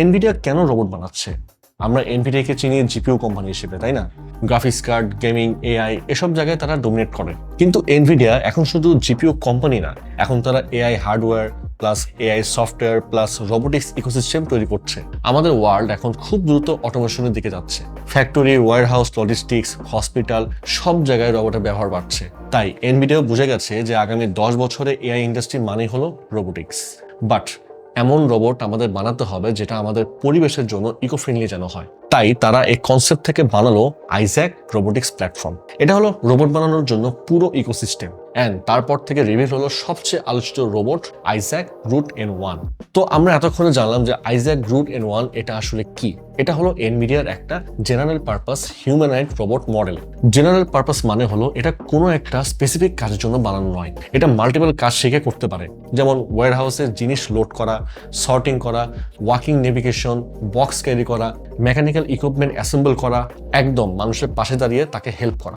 Nvidia কেন robot বানাচ্ছে? আমরা এনভিডিয়াকে চিনি জিপিইউ কোম্পানি হিসেবে, তাই না? গ্রাফিক্স কার্ড, গেমিং, এআই এসব জায়গায় তারা ডোমিনেট করে। কিন্তু এনভিডিয়া এখন শুধু জিপিইউ কোম্পানি না, এখন তারা AI hardware plus AI software plus robotics ecosystem তৈরি করছে। আমাদের ওয়ার্ল্ড এখন খুব দ্রুত অটোমেশনের দিকে যাচ্ছে। ফ্যাক্টরি, ওয়্যারহাউস, লজিস্টিক্স, হসপিটাল সব জায়গায় রোবটের ব্যবহার বাড়ছে। তাই এনভিডিয়া বুঝে গেছে যে আগামী 10 বছরে এআই ইন্ডাস্ট্রি মানেই হলো রোবোটিক্স। বাট এমন রোবট আমাদের বানাতে হবে যেটা আমাদের পরিবেশের জন্য ইকো ফ্রেন্ডলি যেন হয়। তাই তারা এই কনসেপ্ট থেকে বানালো আইজ্যাক রোবোটিক্স প্ল্যাটফর্ম। এটা হলো রোবট বানানোর জন্য পুরো ইকোসিস্টেম। অ্যান্ড তারপর থেকে রিভিল হলো সবচেয়ে আলোচিত রোবট আইজ্যাক রুট N1। তো আমরা এতক্ষণে জানলাম যে আইজ্যাক রুট N1 এটা আসলে কি। এটা হলো এনভিডিয়ার একটা general purpose humanoid robot model. General purpose মানে হলো এটা কোনো একটা স্পেসিফিক কাজের জন্য বানানো নয়, এটা মাল্টিপল কাজ শিখে করতে পারে। যেমন ওয়্যারহাউসে জিনিস লোড করা, সর্টিং করা, ওয়াকিং নেভিগেশন, বক্স ক্যারি করা, মেকানিক্যাল ইকুইপমেন্ট অ্যাসেম্বল করা, একদম মানুষের পাশে দাঁড়িয়ে তাকে হেল্প করা।